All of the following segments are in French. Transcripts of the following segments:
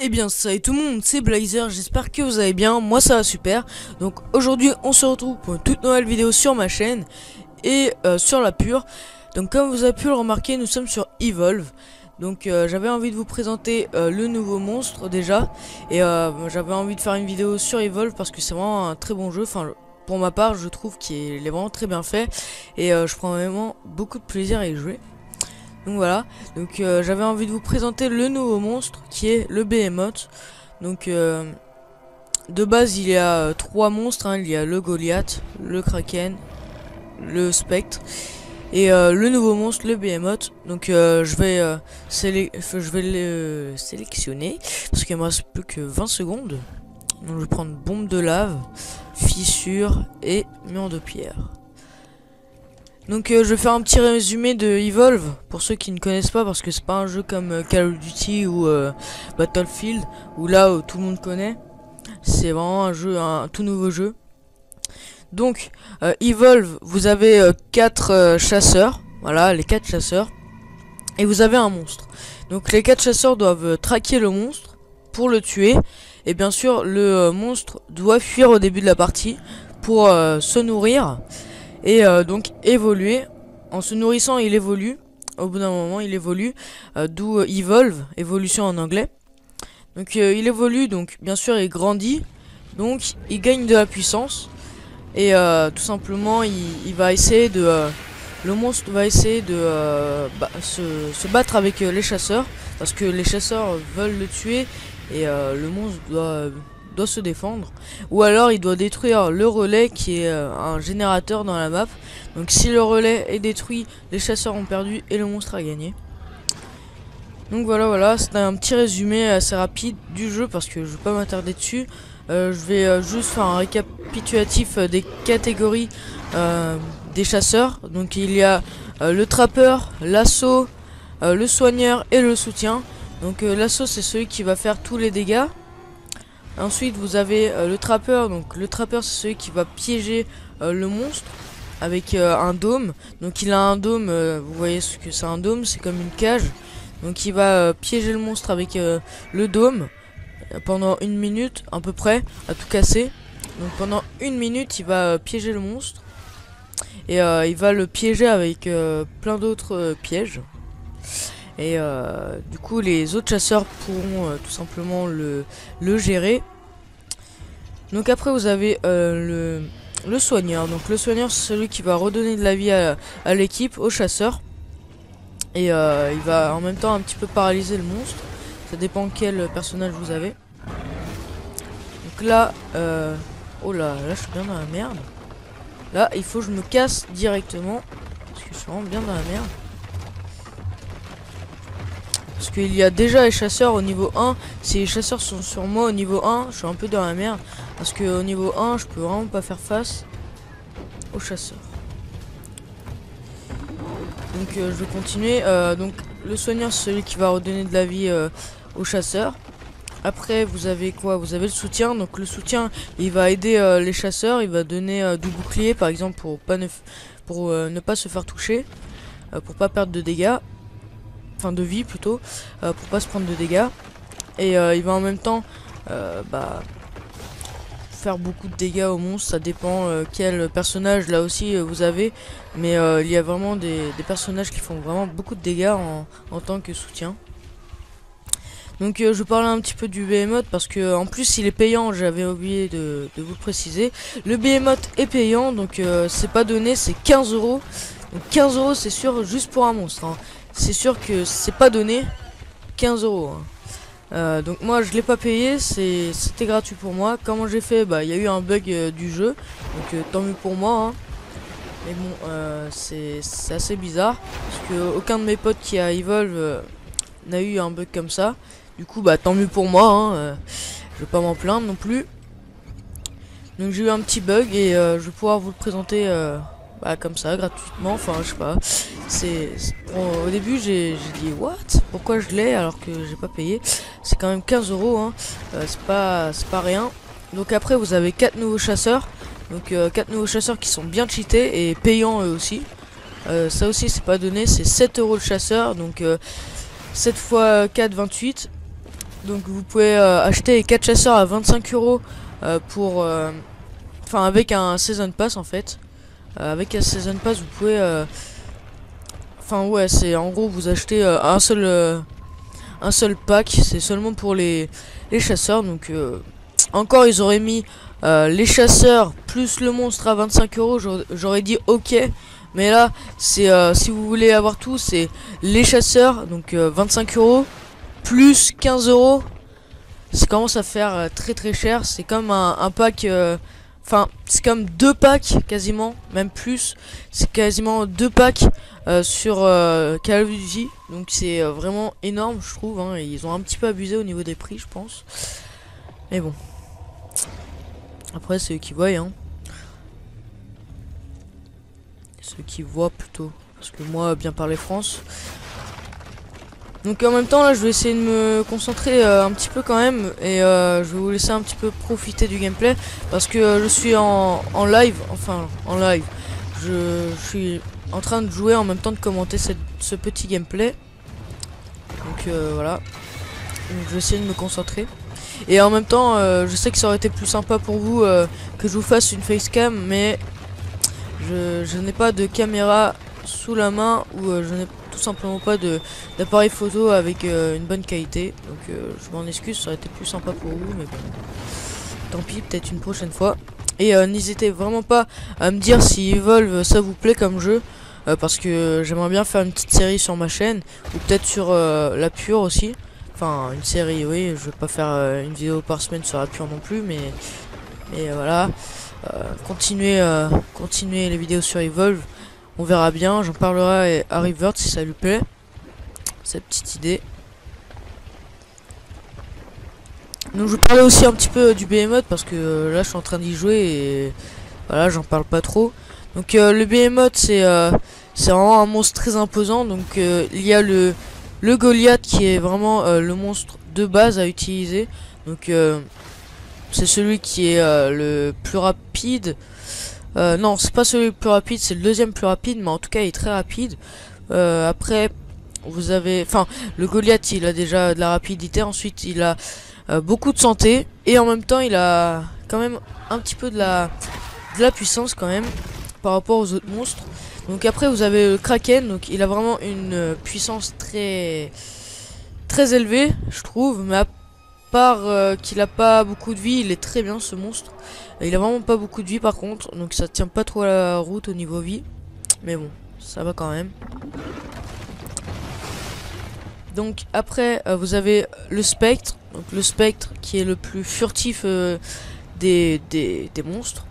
Eh bien salut tout le monde, c'est Blazer, j'espère que vous allez bien, moi ça va super. Donc aujourd'hui on se retrouve pour une toute nouvelle vidéo sur ma chaîne et sur la pure. Donc comme vous avez pu le remarquer, nous sommes sur Evolve. Donc j'avais envie de vous présenter le nouveau monstre déjà. Et j'avais envie de faire une vidéo sur Evolve parce que c'est vraiment un très bon jeu. Enfin pour ma part je trouve qu'il est vraiment très bien fait. Et je prends vraiment beaucoup de plaisir à y jouer. Donc voilà, donc j'avais envie de vous présenter le nouveau monstre qui est le Behemoth. Donc de base il y a trois monstres, hein. Il y a le Goliath, le Kraken, le Spectre et le nouveau monstre, le Behemoth. Donc je vais le sélectionner parce qu'il me reste plus que 20 secondes. Donc je vais prendre bombe de lave, fissure et mur de pierre. Donc je vais faire un petit résumé de Evolve pour ceux qui ne connaissent pas, parce que c'est pas un jeu comme Call of Duty ou Battlefield où là où tout le monde connaît. C'est vraiment un tout nouveau jeu. Donc Evolve, vous avez 4 chasseurs, voilà les 4 chasseurs, et vous avez un monstre. Donc les 4 chasseurs doivent traquer le monstre pour le tuer, et bien sûr le monstre doit fuir au début de la partie pour se nourrir. Et donc évoluer. En se nourrissant il évolue. Au bout d'un moment il évolue, d'où Evolve, évolution en anglais. Donc il évolue, donc bien sûr il grandit, donc il gagne de la puissance. Et tout simplement il va essayer de le monstre va essayer de se battre avec les chasseurs, parce que les chasseurs veulent le tuer. Et le monstre doit se défendre, ou alors il doit détruire le relais qui est un générateur dans la map. Donc si le relais est détruit, les chasseurs ont perdu et le monstre a gagné. Donc voilà, c'est un petit résumé assez rapide du jeu parce que je vais pas m'attarder dessus. Je vais juste faire un récapitulatif des catégories des chasseurs. Donc il y a le trappeur, l'assaut, le soigneur et le soutien. Donc l'assaut c'est celui qui va faire tous les dégâts. Ensuite vous avez le trappeur. Donc le trappeur c'est celui qui va piéger le monstre avec un dôme. Donc il a un dôme, vous voyez ce que c'est un dôme, c'est comme une cage. Donc il va piéger le monstre avec le dôme pendant 1 minute à peu près, à tout casser. Donc pendant 1 minute il va piéger le monstre. Et il va le piéger avec plein d'autres pièges. Et du coup les autres chasseurs pourront tout simplement le gérer. Donc après vous avez le soigneur. Donc le soigneur c'est celui qui va redonner de la vie à l'équipe, aux chasseurs. Et il va en même temps un petit peu paralyser le monstre. Ça dépend quel personnage vous avez. Donc là oh là je suis bien dans la merde. Là il faut que je me casse directement parce que je suis vraiment bien dans la merde. Parce qu'il y a déjà les chasseurs au niveau 1. Si les chasseurs sont sur moi au niveau 1, je suis un peu dans la merde. Parce que au niveau 1, je peux vraiment pas faire face aux chasseurs. Donc je vais continuer. Donc le soigneur c'est celui qui va redonner de la vie aux chasseurs. Après vous avez quoi? Vous avez le soutien. Donc le soutien il va aider les chasseurs. Il va donner du bouclier par exemple pour ne pas se faire toucher. Pour pas perdre de dégâts. Enfin de vie plutôt, pour pas se prendre de dégâts. Et il va en même temps faire beaucoup de dégâts au monstre. Ça dépend quel personnage là aussi vous avez. Mais il y a vraiment des personnages qui font vraiment beaucoup de dégâts en tant que soutien. Donc je parle un petit peu du Behemoth parce que en plus il est payant. J'avais oublié de vous le préciser. Le Behemoth est payant, donc c'est pas donné, c'est 15 €. Donc 15 € c'est sûr, juste pour un monstre, hein. C'est sûr que c'est pas donné 15 €, hein. Donc moi je l'ai pas payé, c'était gratuit pour moi. Comment j'ai fait? Bah il y a eu un bug du jeu, donc tant mieux pour moi, hein. Mais bon c'est assez bizarre parce que aucun de mes potes qui a Evolve n'a eu un bug comme ça. Du coup bah tant mieux pour moi, hein. Je vais pas m'en plaindre non plus. Donc j'ai eu un petit bug et je vais pouvoir vous le présenter comme ça gratuitement. Enfin je sais pas, au début j'ai dit what, pourquoi je l'ai alors que j'ai pas payé. C'est quand même 15 €, hein. C'est pas rien. Donc après vous avez 4 nouveaux chasseurs. Donc 4 nouveaux chasseurs qui sont bien cheatés et payants eux aussi. Ça aussi c'est pas donné, c'est 7 € le chasseur. Donc 7 x 4 28. Donc vous pouvez acheter 4 chasseurs à 25 € pour... Enfin avec un Season Pass en fait. Avec un Season Pass vous pouvez... Enfin ouais, c'est en gros vous achetez un seul pack. C'est seulement pour les chasseurs. Donc encore ils auraient mis les chasseurs plus le monstre à 25 €. J'aurais dit ok. Mais là c'est si vous voulez avoir tout, c'est les chasseurs. Donc 25 € plus 15 €. Ça commence à faire très cher. C'est comme un pack... Enfin, c'est comme 2 packs quasiment, même plus. C'est quasiment 2 packs sur Call of Duty. Donc c'est vraiment énorme, je trouve. Hein, et ils ont un petit peu abusé au niveau des prix, je pense. Mais bon. Après, c'est eux qui voient. Hein. Ceux qui voient plutôt. Parce que moi, bien parler France. Donc en même temps là je vais essayer de me concentrer un petit peu quand même. Et je vais vous laisser un petit peu profiter du gameplay. Parce que je suis en live. Enfin en live. Je suis en train de jouer en même temps de commenter ce petit gameplay. Donc voilà. Donc, je vais essayer de me concentrer. Et en même temps je sais que ça aurait été plus sympa pour vous que je vous fasse une facecam. Mais je n'ai pas de caméra sous la main. Ou je n'ai tout simplement pas d'appareil photo avec une bonne qualité. Donc je m'en excuse, ça aurait été plus sympa pour vous. Mais bon, tant pis, peut-être une prochaine fois. Et n'hésitez vraiment pas à me dire si Evolve ça vous plaît comme jeu. Parce que j'aimerais bien faire une petite série sur ma chaîne. Ou peut-être sur la pure aussi. Enfin une série, oui, je vais pas faire une vidéo par semaine sur la pure non plus. Mais voilà. Continuez les vidéos sur Evolve. On verra bien, j'en parlerai à Rivert si ça lui plaît. Cette petite idée. Donc je vais parler aussi un petit peu du Behemoth parce que là je suis en train d'y jouer et voilà, j'en parle pas trop. Donc le Behemoth c'est vraiment un monstre très imposant. Donc il y a le Goliath qui est vraiment le monstre de base à utiliser. Donc c'est celui qui est le plus rapide. Non, c'est pas celui le plus rapide, c'est le deuxième plus rapide, mais en tout cas il est très rapide. Après, vous avez... Enfin, le Goliath, il a déjà de la rapidité, ensuite il a beaucoup de santé, et en même temps il a quand même un petit peu de la puissance quand même, par rapport aux autres monstres. Donc après vous avez le Kraken, donc il a vraiment une puissance très élevée, je trouve, mais à part qu'il a pas beaucoup de vie, il est très bien ce monstre. Il a vraiment pas beaucoup de vie par contre, donc ça tient pas trop à la route au niveau vie. Mais bon, ça va quand même. Donc après, vous avez le Spectre. Donc le Spectre qui est le plus furtif des monstres.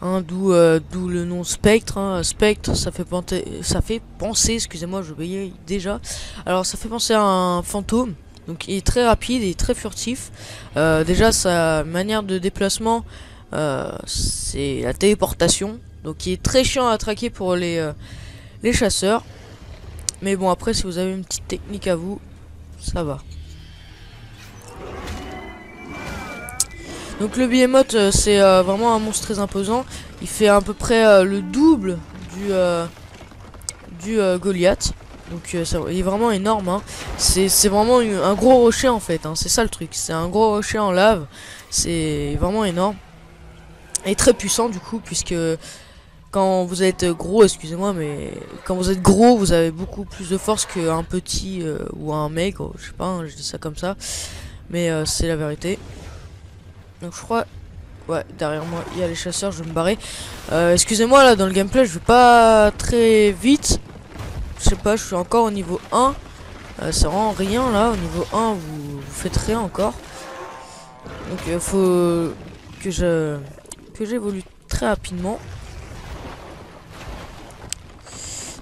Hein, d'où le nom Spectre. Hein. Spectre, ça fait penser, excusez-moi, je veillais déjà. Alors ça fait penser à un fantôme. Donc il est très rapide et très furtif. Déjà sa manière de déplacement... c'est la téléportation, donc il est très chiant à traquer pour les chasseurs. Mais bon, après si vous avez une petite technique à vous, ça va. Donc le Behemoth c'est vraiment un monstre très imposant. Il fait à peu près le double du Goliath. Donc il est vraiment énorme. Hein. C'est vraiment un gros rocher en fait. Hein. C'est ça le truc. C'est un gros rocher en lave. C'est vraiment énorme. Et très puissant du coup, puisque quand vous êtes gros, excusez-moi, mais quand vous êtes gros, vous avez beaucoup plus de force qu'un petit ou un maigre, je sais pas, hein, je dis ça comme ça, mais c'est la vérité. Donc je crois, ouais, derrière moi il y a les chasseurs, je vais me barrer. Excusez-moi, là dans le gameplay je vais pas très vite, je sais pas, je suis encore au niveau 1, c'est vraiment rien là, au niveau 1 vous faites rien encore. Donc il faut que j'évolue très rapidement.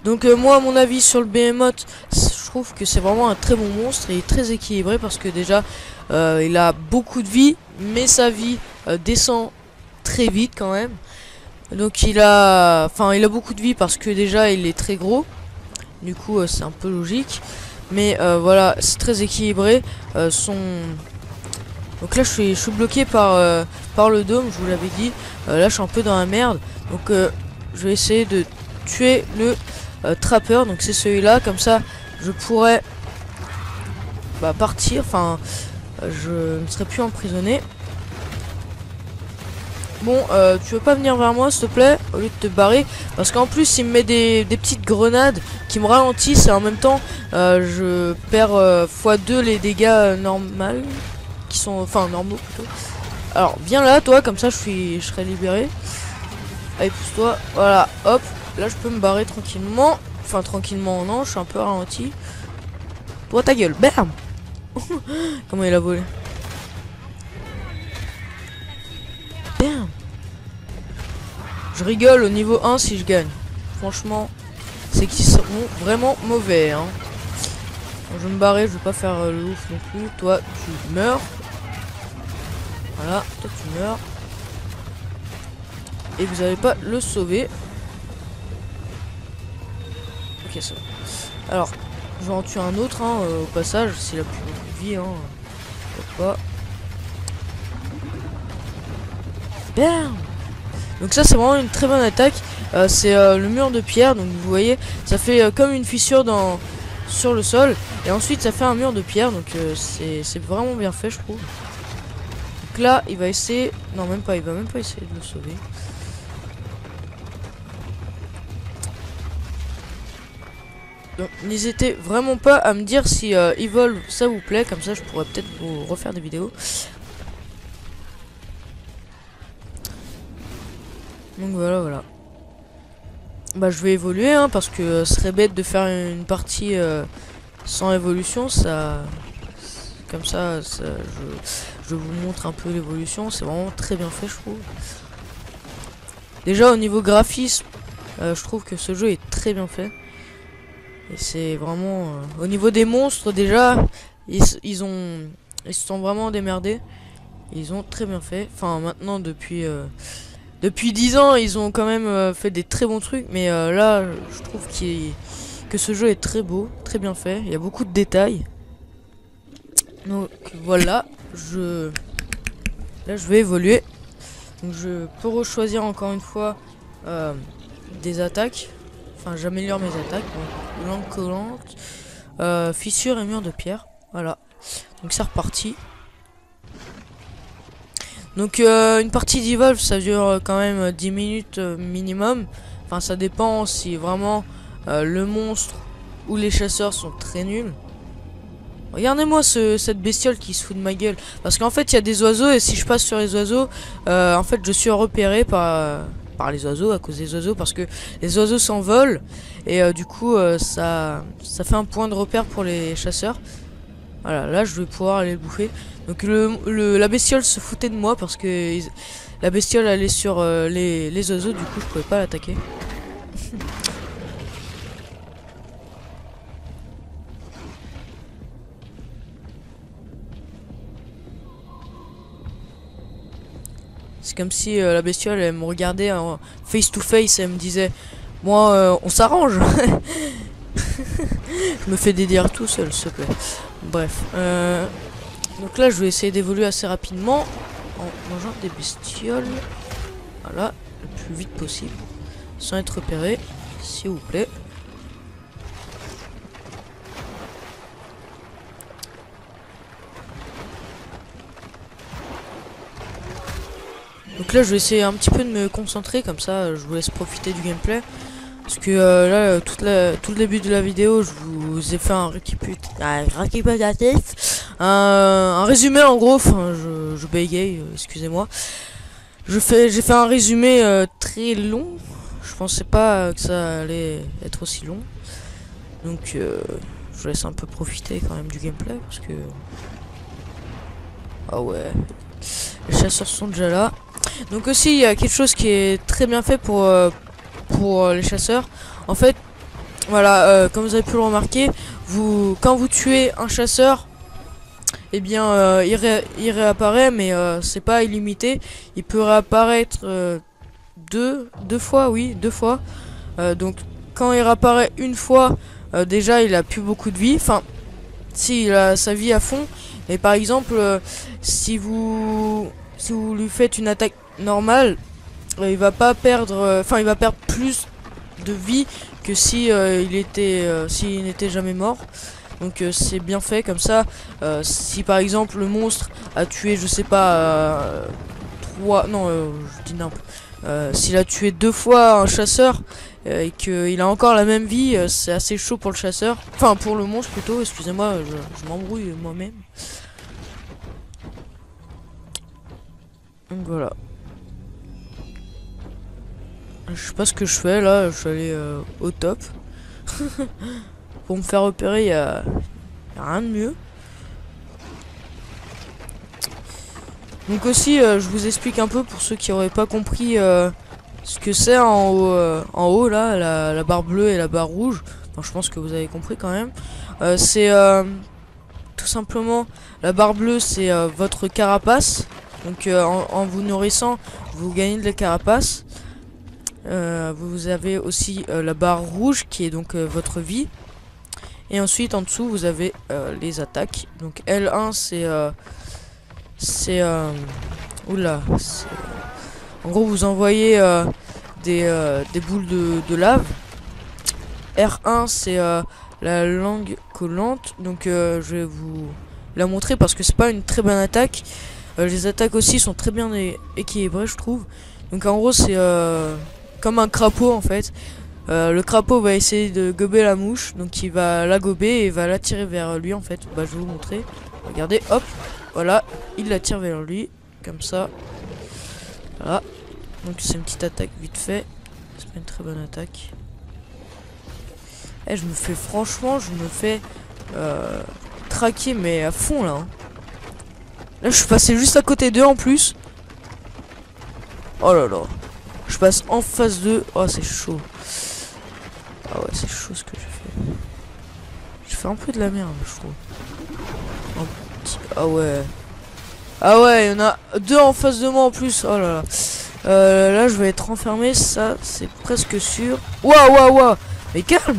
Donc moi à mon avis sur le Behemoth, je trouve que c'est vraiment un très bon monstre et très équilibré parce que déjà il a beaucoup de vie, mais sa vie descend très vite quand même. Donc il a beaucoup de vie parce que déjà il est très gros. Du coup c'est un peu logique. Mais voilà, c'est très équilibré. Donc là je suis bloqué par le dôme, je vous l'avais dit. Là je suis un peu dans la merde. Donc je vais essayer de tuer le trappeur. Donc c'est celui-là, comme ça je pourrais partir, enfin je ne serai plus emprisonné. Bon, tu veux pas venir vers moi, s'il te plaît, au lieu de te barrer, parce qu'en plus il me met des petites grenades qui me ralentissent et en même temps je perds x2 les dégâts normaux, qui sont, enfin normaux plutôt. Alors viens là, toi, comme ça je serai libéré. Allez, pousse-toi, voilà, hop, là je peux me barrer tranquillement, enfin tranquillement non, je suis un peu ralenti. Toi ta gueule, bam. Comment il a volé. Damn. Je rigole au niveau 1 si je gagne. Franchement, c'est qu'ils seront vraiment mauvais. Hein. Bon, je vais me barrer, je vais pas faire le ouf non plus. Toi, tu meurs. Voilà, toi tu meurs. Et vous n'allez pas le sauver. Ok, ça va. Alors, je vais en tuer un autre hein, au passage, s'il a plus beaucoup de vie. Hein. Pas. Bam. Donc ça c'est vraiment une très bonne attaque. C'est le mur de pierre, donc vous voyez ça fait comme une fissure sur le sol et ensuite ça fait un mur de pierre, donc c'est vraiment bien fait je trouve. Donc là il va essayer, non même pas, il va même pas essayer de le sauver. Donc n'hésitez vraiment pas à me dire si Evolve ça vous plaît, comme ça je pourrais peut-être vous refaire des vidéos. Donc voilà. Bah je vais évoluer hein, parce que ce serait bête de faire une partie sans évolution. Ça, comme ça, je vous montre un peu l'évolution. C'est vraiment très bien fait je trouve. Déjà au niveau graphisme, je trouve que ce jeu est très bien fait. Et c'est vraiment au niveau des monstres déjà, ils se sont vraiment démerdés. Ils ont très bien fait. Enfin maintenant depuis 10 ans, ils ont quand même fait des très bons trucs, mais là, je trouve que ce jeu est très beau, très bien fait. Il y a beaucoup de détails. Donc voilà, là je vais évoluer. Donc je peux rechoisir encore une fois des attaques. Enfin, j'améliore mes attaques. Langue collante, fissure et mur de pierre. Voilà. Donc c'est reparti. Donc une partie d'Evolve ça dure quand même 10 minutes minimum. Enfin ça dépend si vraiment le monstre ou les chasseurs sont très nuls. Regardez-moi cette bestiole qui se fout de ma gueule. Parce qu'en fait il y a des oiseaux et si je passe sur les oiseaux, en fait je suis repéré par les oiseaux, à cause des oiseaux, parce que les oiseaux s'envolent et du coup ça fait un point de repère pour les chasseurs. Voilà, là je vais pouvoir aller le bouffer. Donc la bestiole se foutait de moi parce que la bestiole allait sur les oiseaux, du coup je pouvais pas l'attaquer. C'est comme si la bestiole elle me regardait en face to face et elle me disait moi on s'arrange. Je me fais des dires tout seul s'il te plaît. Bref, donc là je vais essayer d'évoluer assez rapidement en mangeant des bestioles. Voilà, le plus vite possible sans être repéré s'il vous plaît. Donc là je vais essayer un petit peu de me concentrer, comme ça je vous laisse profiter du gameplay. Parce que là, tout le début de la vidéo, je vous ai fait un récapitulatif, un résumé en gros. Enfin, je bégaye, excusez-moi. J'ai fait un résumé très long. Je pensais pas que ça allait être aussi long. Donc, je vous laisse un peu profiter quand même du gameplay parce que ah ouais, les chasseurs sont déjà là. Donc aussi, il y a quelque chose qui est très bien fait pour les chasseurs. En fait, voilà, comme vous avez pu le remarquer, quand vous tuez un chasseur, eh bien il réapparaît, mais c'est pas illimité. Il peut réapparaître deux fois, oui, 2 fois. Donc quand il réapparaît une fois, déjà il a plus beaucoup de vie. Enfin, si il a sa vie à fond. Et par exemple, si vous lui faites une attaque normale, il va pas perdre, enfin il va perdre plus de vie que si s'il n'était jamais mort. Donc c'est bien fait comme ça. Si par exemple le monstre a tué, je sais pas, 3... Non, je dis n'importe. S'il a tué 2 fois un chasseur et qu'il a encore la même vie, c'est assez chaud pour le chasseur. Enfin pour le monstre plutôt, excusez-moi, je m'embrouille moi-même. Donc voilà. Je sais pas ce que je fais là, je suis allé au top. Pour me faire repérer, y a rien de mieux. Donc aussi, je vous explique un peu pour ceux qui auraient pas compris ce que c'est en haut là, la barre bleue et la barre rouge. Enfin, je pense que vous avez compris quand même. C'est tout simplement la barre bleue, c'est votre carapace. Donc en vous nourrissant, vous gagnez de la carapace. Vous avez aussi la barre rouge qui est donc votre vie. Et ensuite en dessous vous avez les attaques. Donc L1 c'est oula, en gros vous envoyez des boules de lave. R1 c'est la langue collante. Donc je vais vous la montrer parce que c'est pas une très bonne attaque. Les attaques aussi sont très bien équilibrées, je trouve. Donc en gros c'est comme un crapaud en fait. Le crapaud va essayer de gober la mouche, donc il va la gober et va l'attirer vers lui en fait. Bah je vais vous montrer. Regardez, hop, voilà, il l'attire vers lui, comme ça. Voilà. Donc c'est une petite attaque vite fait. C'est pas une très bonne attaque. Eh, je me fais franchement, je me fais traquer mais à fond là. Hein. Là je suis passé juste à côté d'eux en plus. Oh là là. Je passe en face d'eux. Oh c'est chaud. Ah ouais c'est chaud ce que je fais. Je fais un peu de la merde je trouve. Ah ouais. Ah ouais, il y en a 2 en face de moi en plus. Oh là là. Là je vais être enfermé, ça c'est presque sûr. Waouh waouh waouh. Mais calme.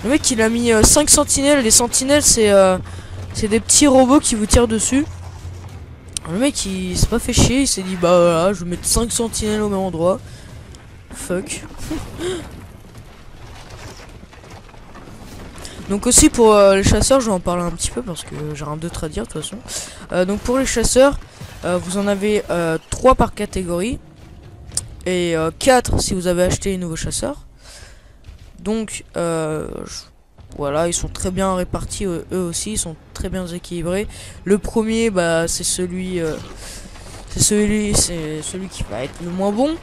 Le mec il a mis 5 sentinelles. Les sentinelles c'est des petits robots qui vous tirent dessus. Le mec il s'est pas fait chier, il s'est dit bah voilà, je vais mettre 5 sentinelles au même endroit. Fuck. Donc aussi pour les chasseurs, je vais en parler un petit peu parce que j'ai rien d'autre à dire de toute façon. Donc pour les chasseurs, vous en avez 3 par catégorie. Et 4 si vous avez acheté les nouveaux chasseurs. Donc voilà, ils sont très bien répartis eux aussi, ils sont très bien équilibrés. Le premier bah c'est celui qui va être le moins bon,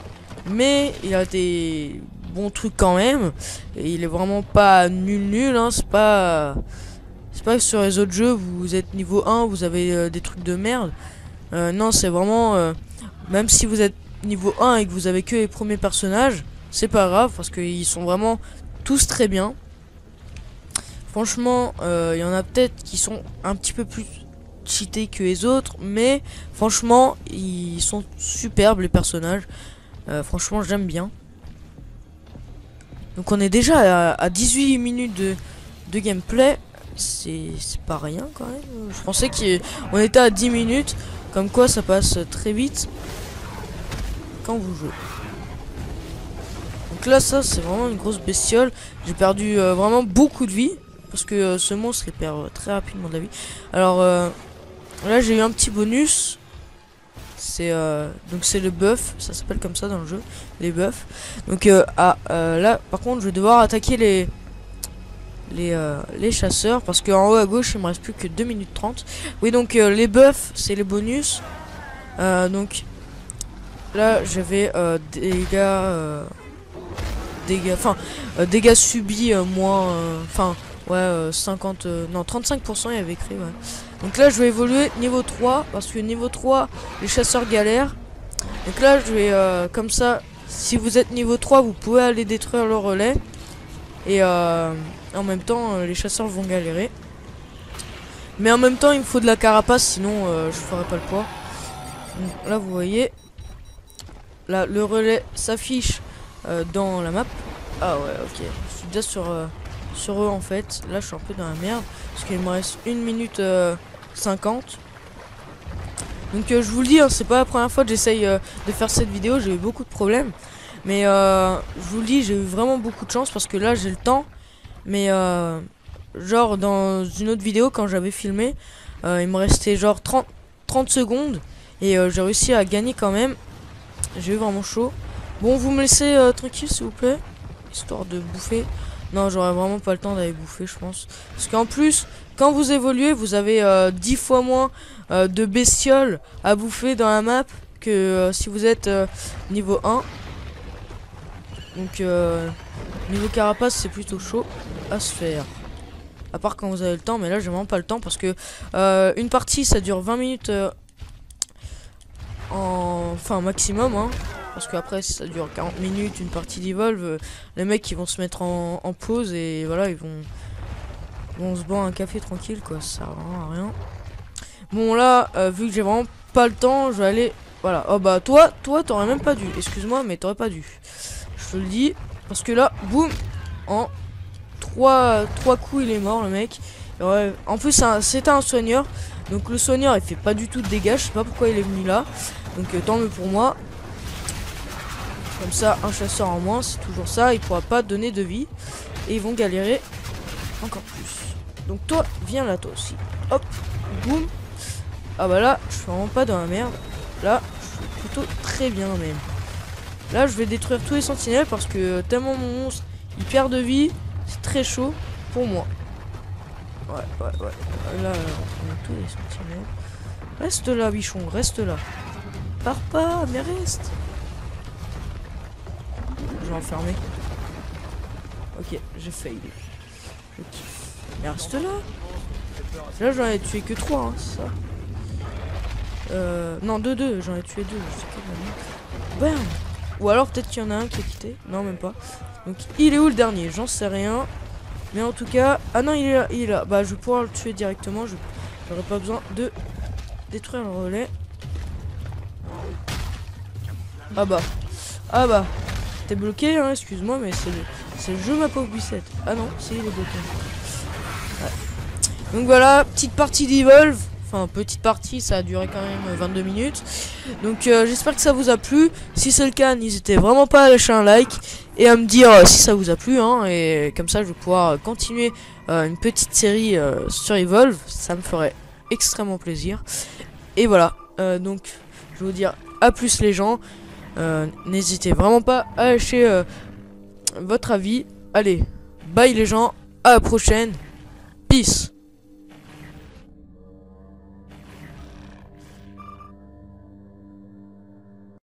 mais il a des bons trucs quand même et il est vraiment pas nul hein. C'est pas sur les autres jeux vous êtes niveau 1 vous avez des trucs de merde. Non c'est vraiment même si vous êtes niveau 1 et que vous avez que les premiers personnages, c'est pas grave parce qu'ils sont vraiment tous très bien. Franchement, il y en a peut-être qui sont un petit peu plus cheatés que les autres, mais franchement, ils sont superbes les personnages. Franchement, j'aime bien. Donc on est déjà à 18 minutes de gameplay. C'est pas rien quand même. Je pensais qu'on était à 10 minutes. Comme quoi ça passe très vite quand vous jouez. Donc là ça c'est vraiment une grosse bestiole. J'ai perdu vraiment beaucoup de vie. Parce que ce monstre il perd très rapidement de la vie. Alors là j'ai eu un petit bonus. C'est donc c'est le buff, ça s'appelle comme ça dans le jeu, les buffs. Donc là par contre je vais devoir attaquer les chasseurs parce qu'en haut à gauche il me reste plus que 2 minutes 30. Oui donc les buffs c'est les bonus. Donc là j'avais dégâts subis moins enfin ouais 50 non 35% il y avait écrit ouais. Donc là je vais évoluer niveau 3 parce que niveau 3 les chasseurs galèrent. Donc là je vais comme ça, si vous êtes niveau 3 vous pouvez aller détruire le relais. Et en même temps les chasseurs vont galérer. Mais en même temps il me faut de la carapace sinon je ferai pas le poids. Donc là vous voyez, là le relais s'affiche dans la map. Ah ouais ok, je suis déjà sur eux en fait. Là je suis un peu dans la merde parce qu'il me reste 1 minute 50. Donc je vous le dis hein, c'est pas la première fois que j'essaye de faire cette vidéo. J'ai eu beaucoup de problèmes. Mais je vous le dis j'ai eu vraiment beaucoup de chance parce que là j'ai le temps. Mais genre dans une autre vidéo quand j'avais filmé, il me restait genre 30 secondes et j'ai réussi à gagner quand même. J'ai eu vraiment chaud. Bon, vous me laissez tranquille s'il vous plaît, histoire de bouffer. Non, j'aurais vraiment pas le temps d'aller bouffer, je pense. Parce qu'en plus, quand vous évoluez, vous avez 10 fois moins de bestioles à bouffer dans la map que si vous êtes niveau 1. Donc niveau carapace, c'est plutôt chaud à se faire. À part quand vous avez le temps, mais là j'ai vraiment pas le temps parce que une partie ça dure 20 minutes enfin maximum, hein. Parce qu'après ça dure 40 minutes une partie d'Evolve, les mecs ils vont se mettre en pause et voilà, ils vont se boire un café tranquille quoi, ça sert vraiment à rien. Bon là, vu que j'ai vraiment pas le temps, je vais aller, voilà. Oh bah toi t'aurais même pas dû, excuse-moi mais t'aurais pas dû. Je te le dis, parce que là, boum, en 3 coups il est mort le mec. Ouais, en plus c'était un soigneur, donc le soigneur il fait pas du tout de dégâts, je sais pas pourquoi il est venu là. Donc tant mieux pour moi. Comme ça, un chasseur en moins, c'est toujours ça, il pourra pas donner de vie. Et ils vont galérer encore plus. Donc toi, viens là toi aussi. Hop, boum. Ah bah là, je suis vraiment pas dans la merde. Là, je suis plutôt très bien même. Là, je vais détruire tous les sentinelles parce que tellement mon monstre, il perd de vie, c'est très chaud pour moi. Ouais. Là, on a tous les sentinelles. Reste là, bichon, reste là. Pars pas, mais reste. Je vais enfermer. Ok, j'ai failli. Je kiffe. Mais reste là. Là, j'en ai tué que 3, hein, c'est ça. Non, 2, j'en ai tué 2. Je sais pas. Bam. Ou alors peut-être qu'il y en a un qui a quitté. Non, même pas. Donc il est où le dernier? J'en sais rien. Mais en tout cas... Ah non, il est là. Bah je vais pouvoir le tuer directement. J'aurais pas besoin de détruire le relais. Ah bah. T'es bloqué, hein, excuse-moi, mais c'est le jeu ma pauvre Bissette. Ah non, si, il est bloqué. Ouais. Donc voilà, petite partie d'Evolve. Enfin, petite partie, ça a duré quand même 22 minutes. Donc j'espère que ça vous a plu. Si c'est le cas, n'hésitez vraiment pas à lâcher un like et à me dire si ça vous a plu, hein, et comme ça je vais pouvoir continuer une petite série sur Evolve. Ça me ferait extrêmement plaisir. Et voilà, donc je vais vous dire à plus les gens. N'hésitez vraiment pas à lâcher votre avis. Allez, bye les gens, à la prochaine. Peace.